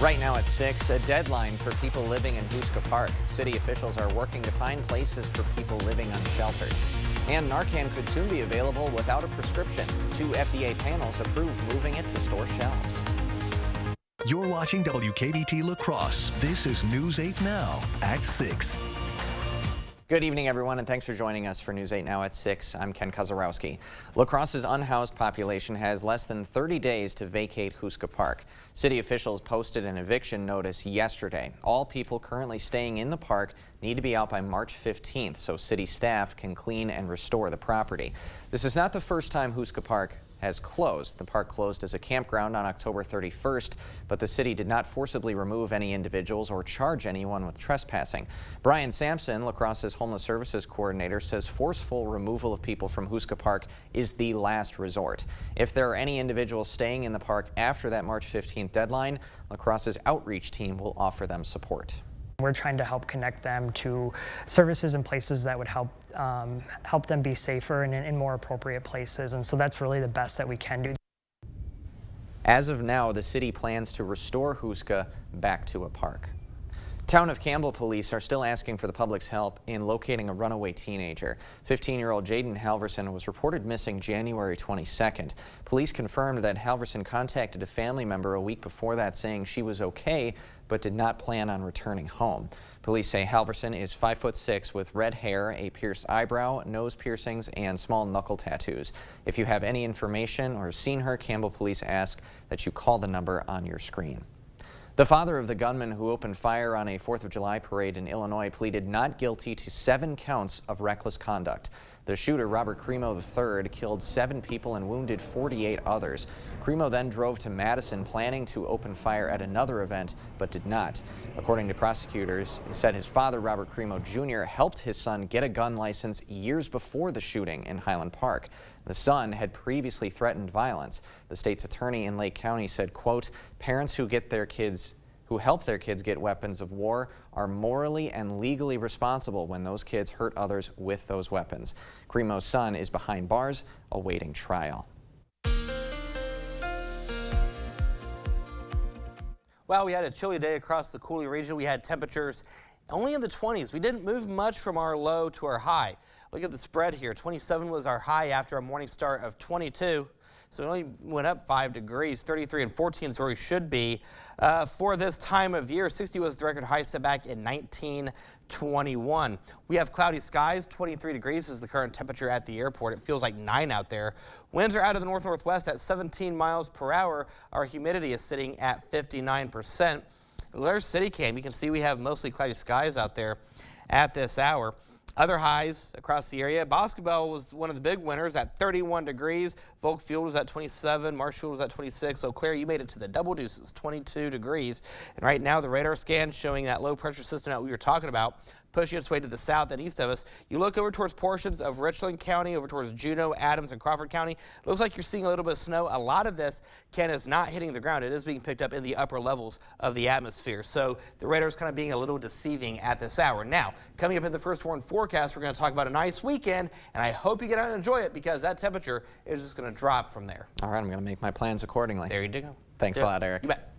Right now at 6, a deadline for people living in Hooska Park. City officials are working to find places for people living unsheltered. And Narcan could soon be available without a prescription. 2 FDA panels approved moving it to store shelves. You're watching WKBT La Crosse. This is News 8 Now at 6. Good evening, everyone, and thanks for joining us for News 8 Now at 6. I'm Ken Kozarowski. La Crosse's unhoused population has less than 30 days to vacate Hooska Park. City officials posted an eviction notice yesterday. All people currently staying in the park need to be out by March 15th so city staff can clean and restore the property. This is not the first time Hooska Park has closed. The park closed as a campground on October 31st, but the city did not forcibly remove any individuals or charge anyone with trespassing. Brian Sampson, La Crosse's homeless services coordinator, says forceful removal of people from Hooska Park is the last resort. If there are any individuals staying in the park after that March 15th deadline, La Crosse's outreach team will offer them support. We're trying to help connect them to services and places that would help them be safer and in more appropriate places. And so that's really the best that we can do. As of now, the city plans to restore Hooska back to a park. Town of Campbell police are still asking for the public's help in locating a runaway teenager. 15-year-old Jaden Halverson was reported missing January 22nd. Police confirmed that Halverson contacted a family member a week before that saying she was okay, but did not plan on returning home. Police say Halverson is 5'6" with red hair, a pierced eyebrow, nose piercings, and small knuckle tattoos. If you have any information or seen her, Campbell police ask that you call the number on your screen. The father of the gunman who opened fire on a 4th of July parade in Illinois pleaded not guilty to 7 counts of reckless conduct. The shooter, Robert Crimo III, killed 7 people and wounded 48 others. Crimo then drove to Madison planning to open fire at another event, but did not. According to prosecutors, he said his father, Robert Crimo Jr., helped his son get a gun license years before the shooting in Highland Park. The son had previously threatened violence. The state's attorney in Lake County said, quote, "Parents who help their kids get weapons of war are morally and legally responsible when those kids hurt others with those weapons." Crimo's son is behind bars awaiting trial. Well, we had a chilly day across the Coulee region. We had temperatures only in the 20s. We didn't move much from our low to our high. Look at the spread here. 27 was our high after a morning start of 22. So it only went up 5 degrees. 33 and 14 is where we should be for this time of year. 60 was the record high set back in 1921. We have cloudy skies. 23 degrees is the current temperature at the airport. It feels like 9 out there. Winds are out of the north-northwest at 17 miles per hour. Our humidity is sitting at 59%. There's CityCam. You can see we have mostly cloudy skies out there at this hour. Other highs across the area. Boscobel was one of the big winners at 31 degrees. Volk Field was at 27. Marshfield was at 26. Eau Claire, you made it to the double deuces, 22 degrees. And right now the radar scan showing that low pressure system that we were talking about pushing its way to the south and east of us. You look over towards portions of Richland County, over towards Juneau, Adams, and Crawford County. Looks like you're seeing a little bit of snow. A lot of this, Ken, is not hitting the ground. It is being picked up in the upper levels of the atmosphere. So the radar is kind of being a little deceiving at this hour. Now, coming up in the first warn forecast, we're going to talk about a nice weekend, and I hope you get out and enjoy it because that temperature is just going to drop from there. All right, I'm going to make my plans accordingly. There you go. Thanks a lot, Eric. You bet.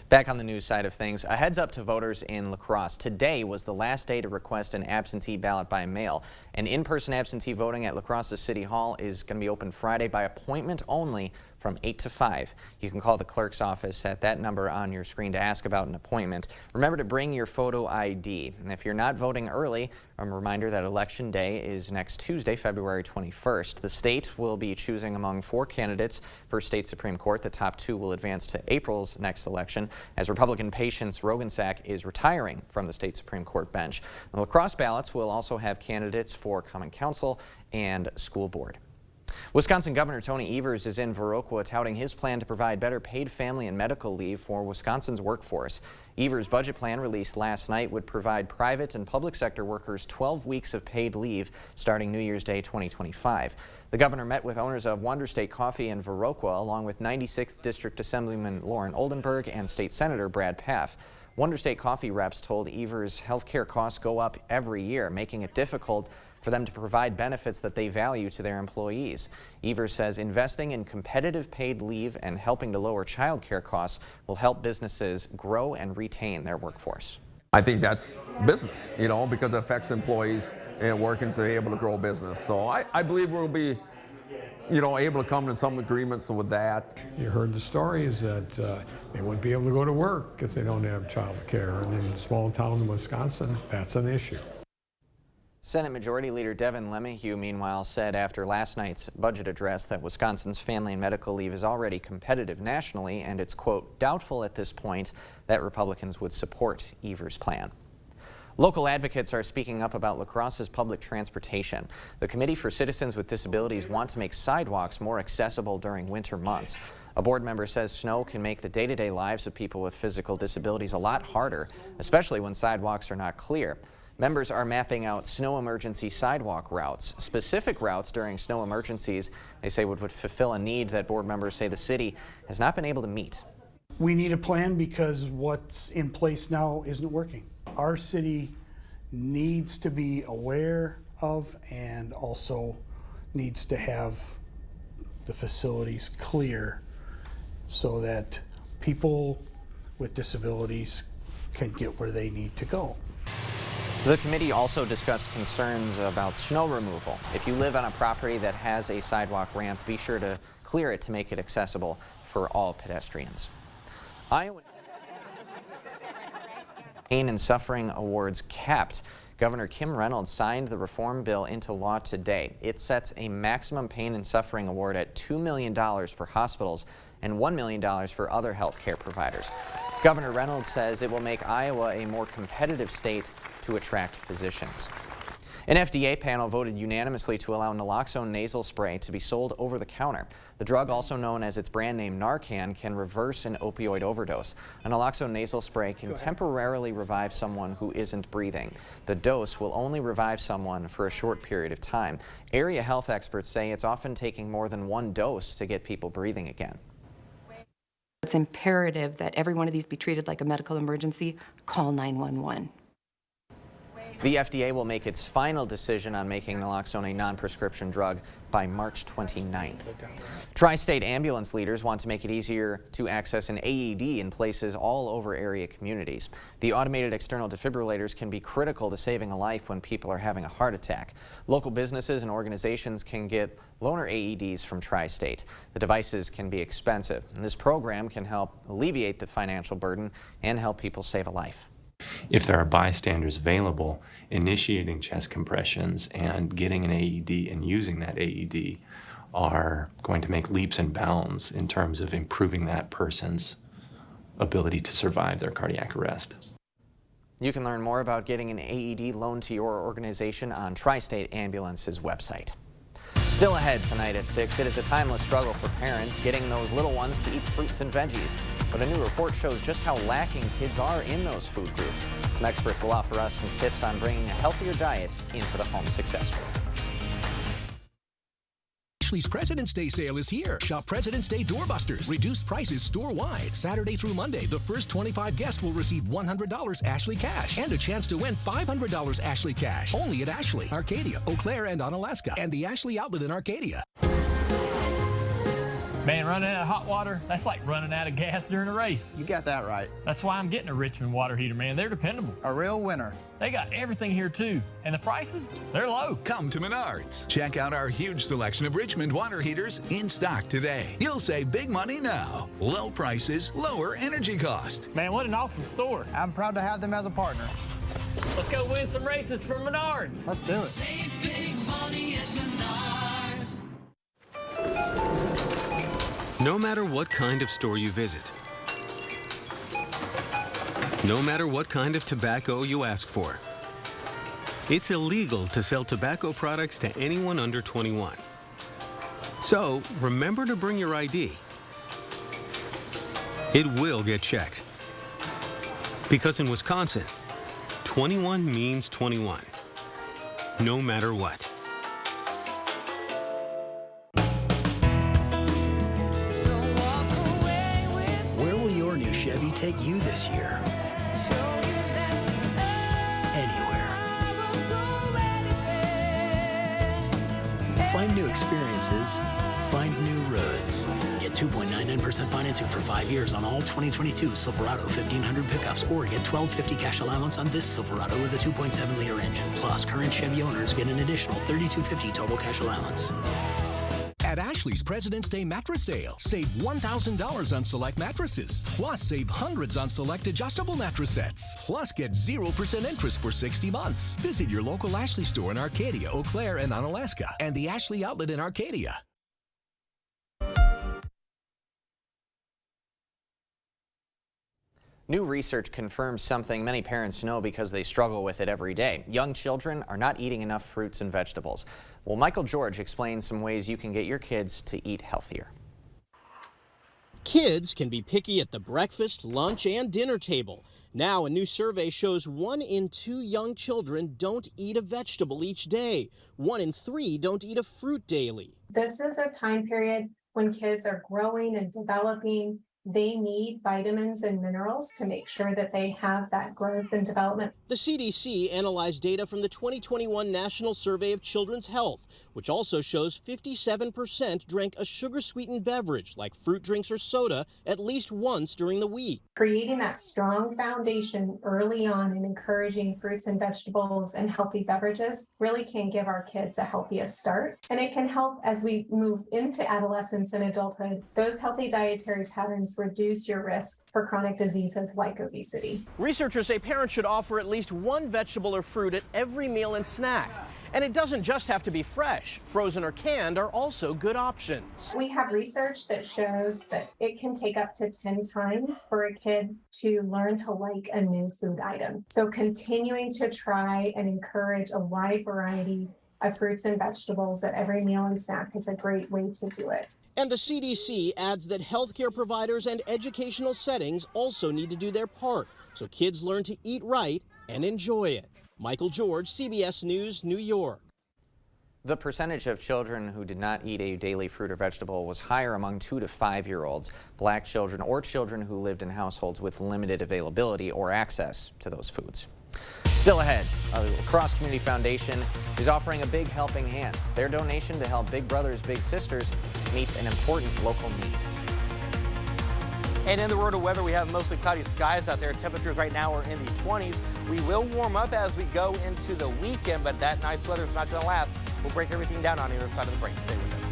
Back on the news side of things, a heads up to voters in La Crosse. Today was the last day to request an absentee ballot by mail. And in-person absentee voting at La Crosse City Hall is going to be open Friday by appointment only from 8 to 5. You can call the clerk's office at that number on your screen to ask about an appointment. Remember to bring your photo ID. And if you're not voting early, a reminder that Election Day is next Tuesday, February 21st. The state will be choosing among 4 candidates for state Supreme Court. The top 2 will advance to April's next election as Republican Patience Rogensack is retiring from the state Supreme Court bench. The La Crosse ballots will also have candidates for Common Council and School Board. Wisconsin Governor Tony Evers is in Viroqua touting his plan to provide better paid family and medical leave for Wisconsin's workforce. Evers' budget plan released last night would provide private and public sector workers 12 weeks of paid leave starting New Year's Day 2025. The governor met with owners of Wonder State Coffee in Viroqua along with 96th District Assemblyman Lauren Oldenburg and State Senator Brad Pfaff. Wonder State Coffee reps told Evers health care costs go up every year, making it difficult for them to provide benefits that they value to their employees. Evers says investing in competitive paid leave and helping to lower child care costs will help businesses grow and retain their workforce. I think that's business, because it affects employees and working to be able to grow business. So I believe we'll be, able to come to some agreements with that. You heard the stories that they wouldn't be able to go to work if they don't have child care. And in a small town in Wisconsin, that's an issue. Senate Majority Leader Devin LeMahieu, meanwhile, said after last night's budget address that Wisconsin's family and medical leave is already competitive nationally, and it's, quote, doubtful at this point that Republicans would support Evers' plan. Local advocates are speaking up about La Crosse's public transportation. The Committee for Citizens with Disabilities want to make sidewalks more accessible during winter months. A board member says snow can make the day-to-day lives of people with physical disabilities a lot harder, especially when sidewalks are not clear. Members are mapping out snow emergency sidewalk routes. Specific routes during snow emergencies, they say, would fulfill a need that board members say the city has not been able to meet. We need a plan because what's in place now isn't working. Our city needs to be aware of and also needs to have the facilities clear so that people with disabilities can get where they need to go. The committee also discussed concerns about snow removal. If you live on a property that has a sidewalk ramp, be sure to clear it to make it accessible for all pedestrians. Iowa Pain and Suffering Awards capped. Governor Kim Reynolds signed the reform bill into law today. It sets a maximum pain and suffering award at $2 million for hospitals and $1 million for other health care providers. Governor Reynolds says it will make Iowa a more competitive state to attract physicians. An FDA panel voted unanimously to allow naloxone nasal spray to be sold over the counter. The drug, also known as its brand name Narcan, can reverse an opioid overdose. A naloxone nasal spray can temporarily revive someone who isn't breathing. The dose will only revive someone for a short period of time. Area health experts say it's often taking more than one dose to get people breathing again. It's imperative that every one of these be treated like a medical emergency. Call 911. The FDA will make its final decision on making naloxone a non-prescription drug by March 29th. Tri-state ambulance leaders want to make it easier to access an AED in places all over area communities. The automated external defibrillators can be critical to saving a life when people are having a heart attack. Local businesses and organizations can get loaner AEDs from Tri-State. The devices can be expensive, and this program can help alleviate the financial burden and help people save a life. If there are bystanders available, initiating chest compressions and getting an AED and using that AED are going to make leaps and bounds in terms of improving that person's ability to survive their cardiac arrest. You can learn more about getting an AED loaned to your organization on Tri-State Ambulance's website. Still ahead tonight at 6, it is a timeless struggle for parents getting those little ones to eat fruits and veggies. But a new report shows just how lacking kids are in those food groups. Some experts will offer us some tips on bringing a healthier diet into the home successfully. Ashley's President's Day sale is here. Shop President's Day doorbusters. Reduced prices store-wide. Saturday through Monday, the first 25 guests will receive $100 Ashley cash and a chance to win $500 Ashley cash. Only at Ashley, Arcadia, Eau Claire, and Onalaska, and the Ashley outlet in Arcadia. Man, running out of hot water, that's like running out of gas during a race. You got that right. That's why I'm getting a Richmond water heater, man. They're dependable. A real winner. They got everything here, too. And the prices, they're low. Come to Menards. Check out our huge selection of Richmond water heaters in stock today. You'll save big money now. Low prices, lower energy cost. Man, what an awesome store. I'm proud to have them as a partner. Let's go win some races for Menards. Let's do it. Save big money at Menards. No matter what kind of store you visit, no matter what kind of tobacco you ask for, it's illegal to sell tobacco products to anyone under 21. So remember to bring your ID. It will get checked. Because in Wisconsin, 21 means 21, no matter what. Chevy take you this year? Anywhere. new experiences, find new roads. Get 2.99% financing for 5 years on all 2022 Silverado 1500 pickups, or get $12.50 cash allowance on this Silverado with a 2.7-liter engine. Plus, current Chevy owners get an additional $32.50 total cash allowance. At Ashley's President's Day mattress sale, save $1,000 on select mattresses. Plus, save hundreds on select adjustable mattress sets. Plus, get 0% interest for 60 months. Visit your local Ashley store in Arcadia, Eau Claire, and Onalaska, and the Ashley Outlet in Arcadia. New research confirms something many parents know because they struggle with it every day. Young children are not eating enough fruits and vegetables. Well, Michael George explains some ways you can get your kids to eat healthier. Kids can be picky at the breakfast, lunch, and dinner table. Now, a new survey shows 1 in 2 young children don't eat a vegetable each day. 1 in 3 don't eat a fruit daily. This is a time period when kids are growing and developing. They need vitamins and minerals to make sure that they have that growth and development. The CDC analyzed data from the 2021 National Survey of Children's Health, which also shows 57% drank a sugar-sweetened beverage like fruit drinks or soda at least once during the week. Creating that strong foundation early on and encouraging fruits and vegetables and healthy beverages really can give our kids a healthiest start. And it can help as we move into adolescence and adulthood. Those healthy dietary patterns reduce your risk for chronic diseases like obesity. Researchers say parents should offer at least 1 vegetable or fruit at every meal and snack. And it doesn't just have to be fresh. Frozen or canned are also good options. We have research that shows that it can take up to 10 times for a kid to learn to like a new food item. So continuing to try and encourage a wide variety of fruits and vegetables at every meal and snack is a great way to do it. And the CDC adds that healthcare providers and educational settings also need to do their part so kids learn to eat right and enjoy it. Michael George, CBS News, New York. The percentage of children who did not eat a daily fruit or vegetable was higher among 2 to 5-year-olds, Black children, or children who lived in households with limited availability or access to those foods. Still ahead, La Crosse Community Foundation is offering a big helping hand. Their donation to help Big Brothers Big Sisters meet an important local need. And in the world of weather, we have mostly cloudy skies out there. Temperatures right now are in the 20s. We will warm up as we go into the weekend, but that nice weather is not going to last. We'll break everything down on either side of the break. Stay with us.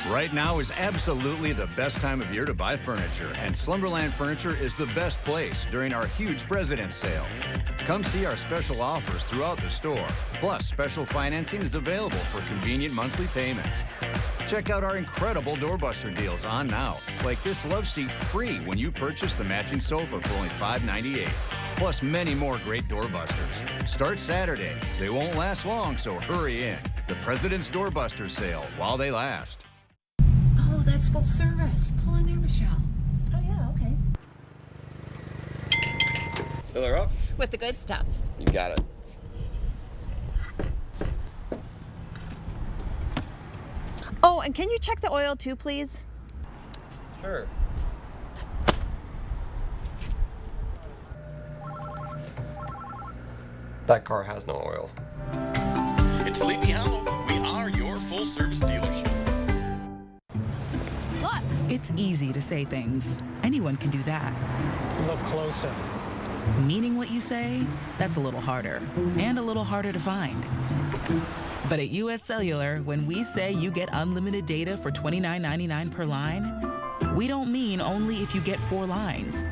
Right now is absolutely the best time of year to buy furniture, and Slumberland Furniture is the best place during our huge President's Sale. Come see our special offers throughout the store. Plus, special financing is available for convenient monthly payments. Check out our incredible doorbuster deals on now, like this love seat free when you purchase the matching sofa for only $5.98. Plus many more great doorbusters. Start Saturday. They won't last long, so hurry in. The President's Doorbuster Sale while they last. Oh, that's full service. Pull in there, Michelle. Oh, yeah, okay. Fill her up? With the good stuff. You got it. Oh, and can you check the oil too, please? Sure. That car has no oil. At Sleepy Hollow, we are your full-service dealership. Look! It's easy to say things. Anyone can do that. Look closer. Meaning what you say, that's a little harder. And a little harder to find. But at US Cellular, when we say you get unlimited data for $29.99 per line, we don't mean only if you get 4 lines.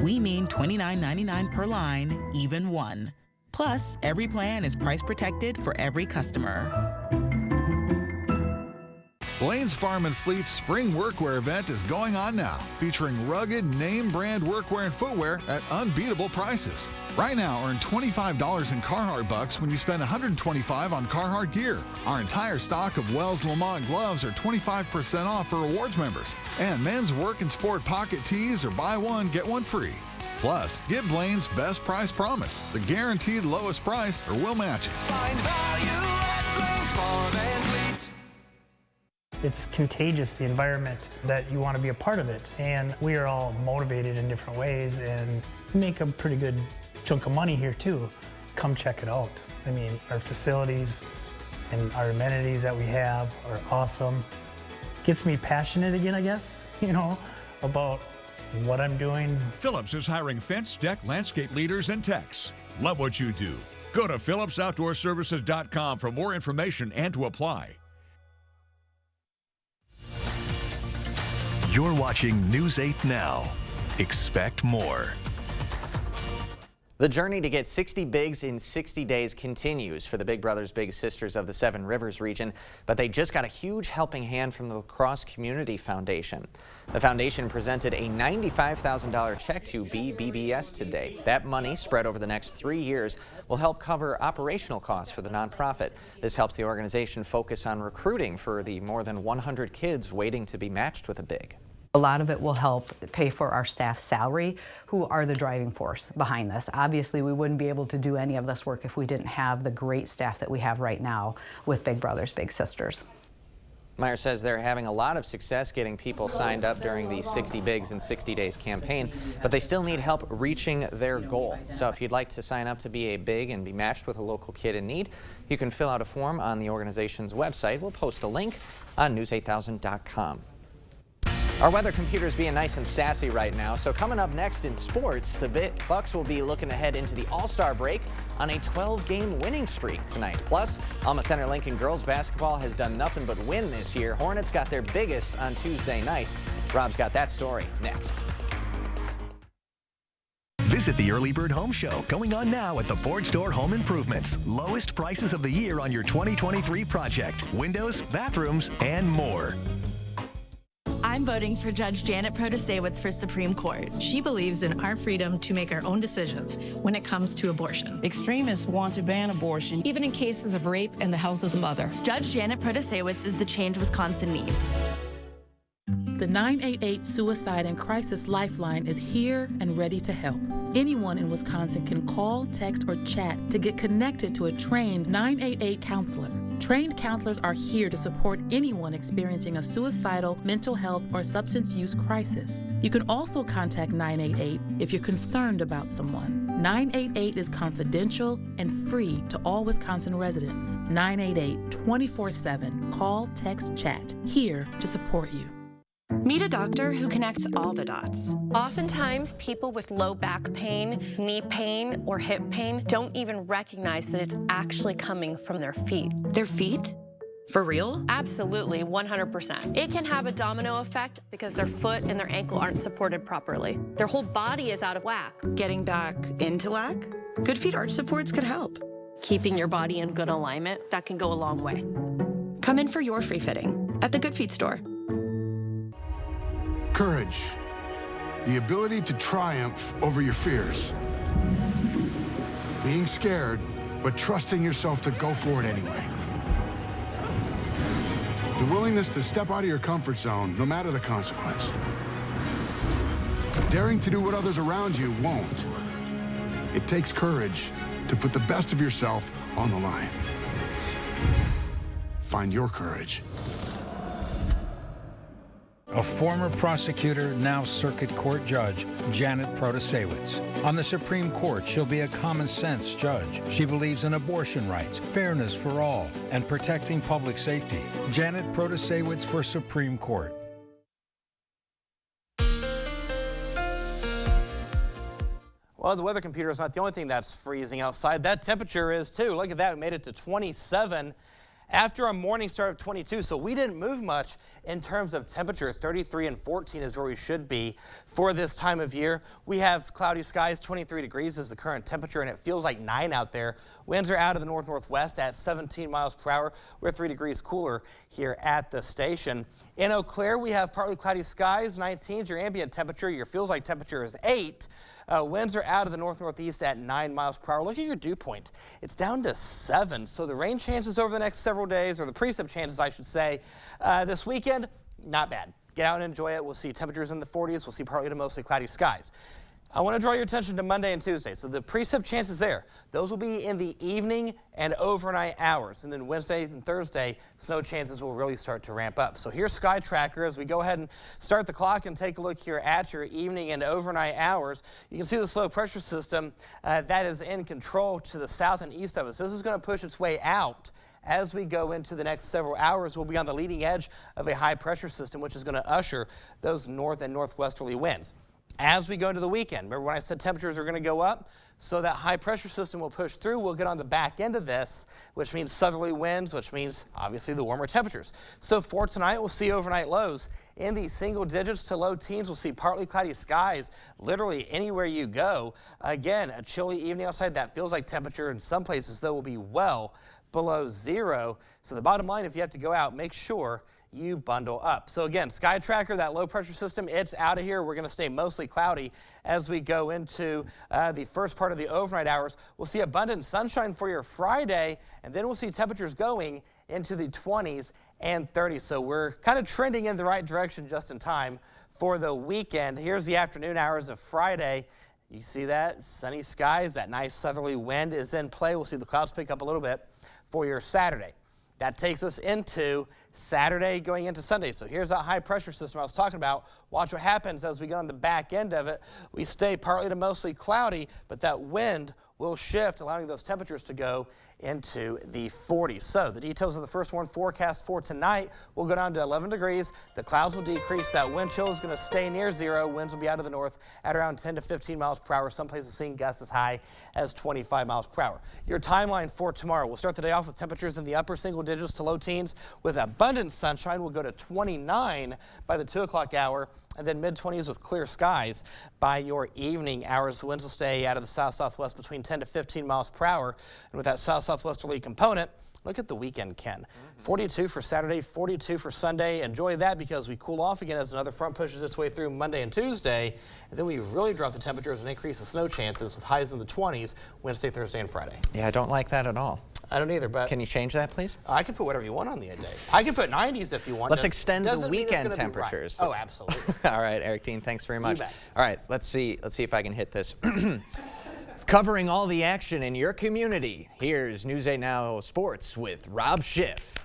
We mean $29.99 per line, even 1. Plus, every plan is price protected for every customer. Blaine's Farm and Fleet's spring workwear event is going on now, featuring rugged name brand workwear and footwear at unbeatable prices. Right now, earn $25 in Carhartt bucks when you spend $125 on Carhartt gear. Our entire stock of Wells Lamont gloves are 25% off for rewards members. And men's work and sport pocket tees are buy one, get one free. Plus, get Blaine's best price promise, the guaranteed lowest price, or we'll match it. Find value at Blaine's Farm and Fleet. It's contagious, the environment, that you want to be a part of it. And we are all motivated in different ways and make a pretty good chunk of money here too. Come check it out. I mean, our facilities and our amenities that we have are awesome. Gets me passionate again, I guess, about what I'm doing. Phillips is hiring fence, deck, landscape leaders, and techs. Love what you do. Go to phillipsoutdoorservices.com for more information and to apply. You're watching News 8 Now. Expect more. The journey to get 60 bigs in 60 days continues for the Big Brothers Big Sisters of the Seven Rivers region, but they just got a huge helping hand from the La Crosse Community Foundation. The foundation presented a $95,000 check to BBBS today. That money, spread over the next 3 years, will help cover operational costs for the nonprofit. This helps the organization focus on recruiting for the more than 100 kids waiting to be matched with a big. A lot of it will help pay for our staff's salary, who are the driving force behind this. Obviously, we wouldn't be able to do any of this work if we didn't have the great staff that we have right now with Big Brothers Big Sisters. Meyer says they're having a lot of success getting people signed up during the 60 Bigs in 60 Days campaign, but they still need help reaching their goal. So if you'd like to sign up to be a big and be matched with a local kid in need, you can fill out a form on the organization's website. We'll post a link on news8000.com. Our weather computer's being nice and sassy right now, so coming up next in sports, the Bucks will be looking ahead into the All-Star break on a 12-game winning streak tonight. Plus, Alma Center Lincoln girls basketball has done nothing but win this year. Hornets got their biggest on Tuesday night. Rob's got that story next. Visit the Early Bird Home Show, going on now at the Ford Store Home Improvements. Lowest prices of the year on your 2023 project. Windows, bathrooms, and more. I'm voting for Judge Janet Protasewicz for Supreme Court. She believes in our freedom to make our own decisions when it comes to abortion. Extremists want to ban abortion, even in cases of rape and the health of the mother. Judge Janet Protasewicz is the change Wisconsin needs. The 988 Suicide and Crisis Lifeline is here and ready to help. Anyone in Wisconsin can call, text, or chat to get connected to a trained 988 counselor. Trained counselors are here to support anyone experiencing a suicidal, mental health, or substance use crisis. You can also contact 988 if you're concerned about someone. 988 is confidential and free to all Wisconsin residents. 988 24/7. Call, text, chat. Here to support you. Meet a doctor who connects all the dots. Oftentimes, people with low back pain, knee pain, or hip pain don't even recognize that it's actually coming from their feet. Their feet? For real? Absolutely, 100%. It can have a domino effect because their foot and their ankle aren't supported properly. Their whole body is out of whack. Getting back into whack? Good Feet arch supports could help. Keeping your body in good alignment, that can go a long way. Come in for your free fitting at the Good Feet store. Courage. The ability to triumph over your fears. Being scared, but trusting yourself to go for it anyway. The willingness to step out of your comfort zone, no matter the consequence. Daring to do what others around you won't. It takes courage to put the best of yourself on the line. Find your courage. A former prosecutor, now circuit court judge, Janet Protasewicz. On the Supreme Court, she'll be a common-sense judge. She believes in abortion rights, fairness for all, and protecting public safety. Janet Protasewicz for Supreme Court. Well, the weather computer is not the only thing that's freezing outside. That temperature is too. Look at that. We made it to 27. after a morning start of 22, so we didn't move much in terms of temperature. 33 and 14 is where we should be for this time of year. We have cloudy skies. 23 degrees is the current temperature, and it feels like 9 out there. Winds are out of the north-northwest at 17 miles per hour. We're 3 degrees cooler here at the station. In Eau Claire, we have partly cloudy skies. 19 is your ambient temperature. Your feels like temperature is 8. Winds are out of the north-northeast at 9 miles per hour. Look at your dew point. It's down to 7. So the rain chances over the next several days, or the precip chances, I should say, this weekend, not bad. Get out and enjoy it. We'll see temperatures in the 40s. We'll see partly to mostly cloudy skies. I want to draw your attention to Monday and Tuesday. So the precip chances there, those will be in the evening and overnight hours. And then Wednesday and Thursday, snow chances will really start to ramp up. So here's Sky Tracker as we go ahead and start the clock and take a look here at your evening and overnight hours. You can see the low pressure system that is in control to the south and east of us. This is going to push its way out. As we go into the next several hours, we'll be on the leading edge of a high pressure system, which is going to usher those north and northwesterly winds. As we go into the weekend, remember when I said temperatures are going to go up? So that high pressure system will push through. We'll get on the back end of this, which means southerly winds, which means obviously the warmer temperatures. So for tonight, we'll see overnight lows in the single digits to low teens. We'll see partly cloudy skies literally anywhere you go. Again, a chilly evening outside. That feels like temperature in some places, though, will be well below 0. So the bottom line, if you have to go out, make sure you bundle up. So again, Sky Tracker, that low pressure system, it's out of here. We're going to stay mostly cloudy as we go into the first part of the overnight hours. We'll see abundant sunshine for your Friday, and then we'll see temperatures going into the 20s and 30s. So we're kind of trending in the right direction just in time for the weekend. Here's the afternoon hours of Friday. You see that sunny skies, that nice southerly wind is in play. We'll see the clouds pick up a little bit for your Saturday. That takes us into Saturday going into Sunday. So here's that high pressure system I was talking about. Watch what happens as we get on the back end of it. We stay partly to mostly cloudy, but that wind will shift, allowing those temperatures to go into the 40s. So the details of the first one forecast for tonight will go down to 11 degrees. The clouds will decrease. That wind chill is going to stay near 0. Winds will be out of the north at around 10 to 15 miles per hour. Some places seeing gusts as high as 25 miles per hour. Your timeline for tomorrow. We'll start the day off with temperatures in the upper single digits to low teens. With abundant sunshine, we'll go to 29 by the 2 o'clock hour, and then mid-20s with clear skies by your evening hours. Winds will stay out of the south-southwest between 10 to 15 miles per hour. And with that south-southwesterly component, look at the weekend, Ken. 42 for Saturday, 42 for Sunday. Enjoy that because we cool off again as another front pushes its way through Monday and Tuesday. And then we really drop the temperatures and increase the snow chances with highs in the 20s Wednesday, Thursday, and Friday. Yeah, I don't like that at all. I don't either, but... Can you change that, please? I can put whatever you want on the day. I can put 90s if you want. Let's extend the weekend temperatures. Right. Oh, absolutely. All right, Eric Dean, thanks very much. You bet. All right, let's see if I can hit this. Covering all the action in your community, here's News 8 Now Sports with Rob Schiff.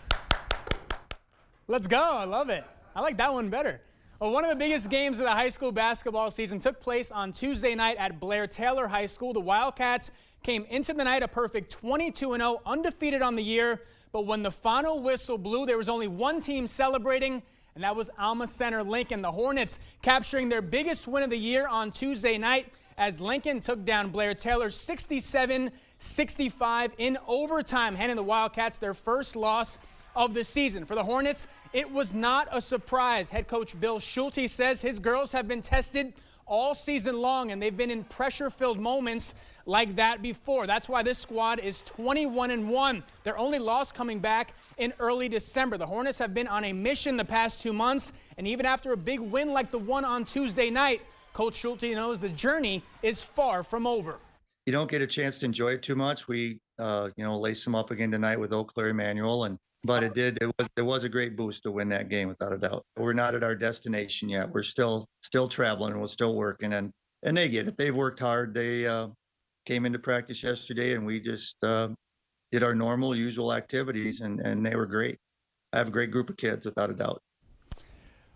Let's go. I love it. I like that one better. Well, one of the biggest games of the high school basketball season took place on Tuesday night at Blair Taylor High School. The Wildcats came into the night a perfect 22-0, undefeated on the year. But when the final whistle blew, there was only one team celebrating, and that was Alma Center Lincoln. The Hornets capturing their biggest win of the year on Tuesday night as Lincoln took down Blair Taylor 67-65 in overtime, handing the Wildcats their first loss of the season. For the Hornets, it was not a surprise. Head coach Bill Schulte says his girls have been tested all season long, and they've been in pressure-filled moments like that before. That's why this squad is 21-1. Their only loss coming back in early December. The Hornets have been on a mission the past 2 months, and even after a big win like the one on Tuesday night, Coach Schulte knows the journey is far from over. You don't get a chance to enjoy it too much. We, lace them up again tonight with Eau Claire Emmanuel, but it was a great boost to win that game without a doubt. We're not at our destination yet. We're still traveling and we're still working, and they get it. They've worked hard. They came into practice yesterday, and we just did our normal, usual activities, and they were great. I have a great group of kids without a doubt.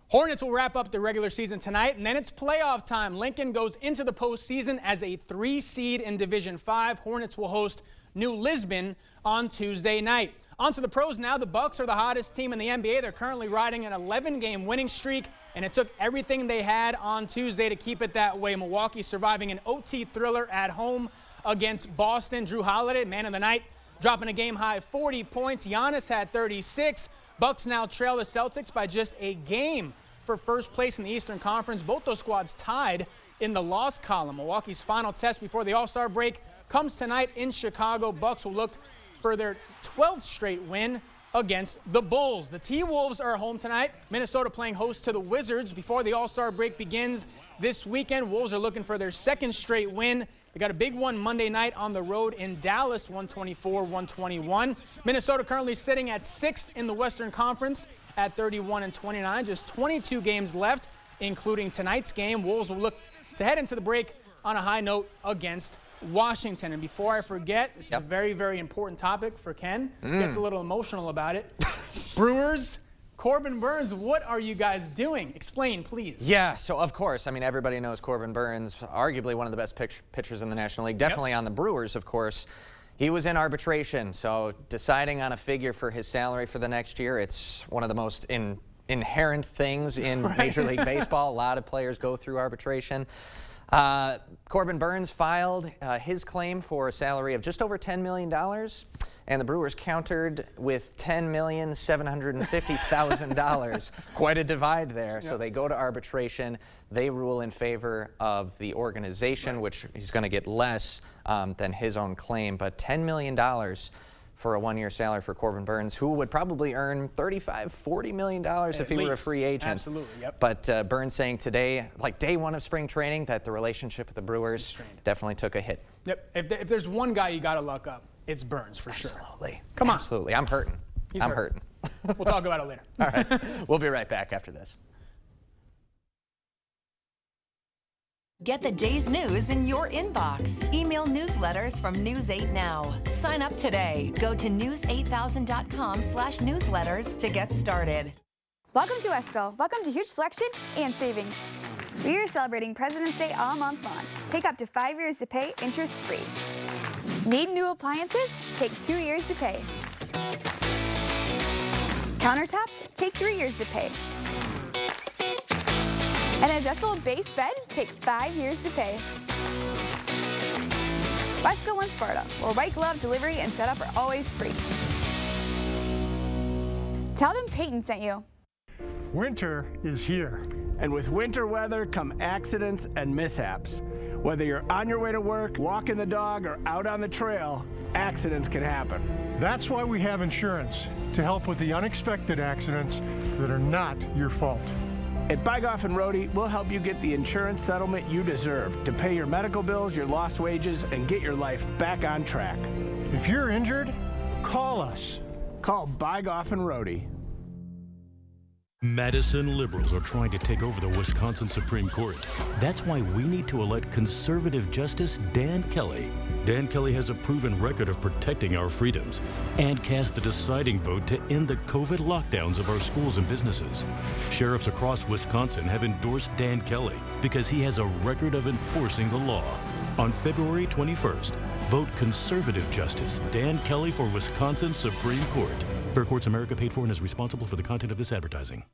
Hornets will wrap up the regular season tonight, and then it's playoff time. Lincoln goes into the postseason as a 3 seed in Division 5. Hornets will host New Lisbon on Tuesday night. On to the pros now. The Bucks are the hottest team in the NBA. They're currently riding an 11-game winning streak, and it took everything they had on Tuesday to keep it that way. Milwaukee surviving an OT thriller at home against Boston. Drew Holiday, man of the night, dropping a game-high 40 points. Giannis had 36. Bucks now trail the Celtics by just a game for first place in the Eastern Conference. Both those squads tied in the loss column. Milwaukee's final test before the All-Star break comes tonight in Chicago. Bucks will look for their 12th straight win against the Bulls. The T-Wolves are home tonight. Minnesota playing host to the Wizards before the All-Star break begins this weekend. Wolves are looking for their second straight win. They got a big one Monday night on the road in Dallas, 124-121. Minnesota currently sitting at 6th in the Western Conference at 31-29. Just 22 games left, including tonight's game. Wolves will look to head into the break on a high note against Washington. And before I forget, this is a very, very important topic for Ken. Gets a little emotional about it. Brewers, Corbin Burnes, what are you guys doing? Explain, please. Yeah, so of course, I mean, everybody knows Corbin Burnes, arguably one of the best pitchers in the National League. Definitely on the Brewers, of course. He was in arbitration, so deciding on a figure for his salary for the next year, it's one of the most inherent things in Major League Baseball. A lot of players go through arbitration. Corbin Burnes filed his claim for a salary of just over $10 million, and the Brewers countered with $10,750,000. Quite a divide there. So they go to arbitration. They rule in favor of the organization, which he's going to get less than his own claim, but $10 million for a one-year salary for Corbin Burnes, who would probably earn $35–40 million if he were a free agent. Absolutely, yep. But Burnes saying today, like day one of spring training, that the relationship with the Brewers definitely took a hit. Yep. If there's one guy you got to look up, it's Burnes for sure. Absolutely. Come on. Absolutely. I'm hurting. I'm hurting. We'll talk about it later. All right. We'll be right back after this. Get the day's news in your inbox. Email newsletters from News 8 Now. Sign up today. Go to news8000.com/newsletters to get started. Welcome to Westville. Welcome to huge selection and savings. We are celebrating President's Day all month long. Take up to 5 years to pay interest-free. Need new appliances? Take 2 years to pay. Countertops? Take 3 years to pay. An adjustable base bed? Take 5 years to pay. Wesco and Sparta, where white glove delivery and setup are always free. Tell them Peyton sent you. Winter is here. And with winter weather come accidents and mishaps. Whether you're on your way to work, walking the dog, or out on the trail, accidents can happen. That's why we have insurance, to help with the unexpected accidents that are not your fault. At Bygoff & Rohde, we'll help you get the insurance settlement you deserve to pay your medical bills, your lost wages, and get your life back on track. If you're injured, call us. Call Bygoff & Rohde. Madison liberals are trying to take over the Wisconsin Supreme Court. That's why we need to elect conservative Justice Dan Kelly. Dan Kelly has a proven record of protecting our freedoms and cast the deciding vote to end the COVID lockdowns of our schools and businesses. Sheriffs across Wisconsin have endorsed Dan Kelly because he has a record of enforcing the law. On February 21st, vote conservative Justice Dan Kelly for Wisconsin Supreme Court. Fair Courts America paid for and is responsible for the content of this advertising.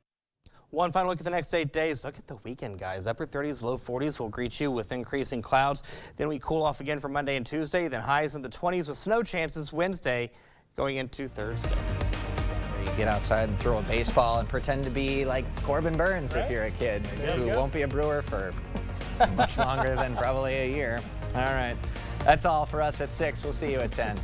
One final look at the next 8 days. Look at the weekend, guys. Upper 30s, low 40s will greet you with increasing clouds. Then we cool off again for Monday and Tuesday. Then highs in the 20s with snow chances Wednesday going into Thursday. Where you get outside and throw a baseball and pretend to be like Corbin Burnes if you're a kid who won't be a Brewer for much longer than probably a year. All right. That's all for us at 6. We'll see you at 10.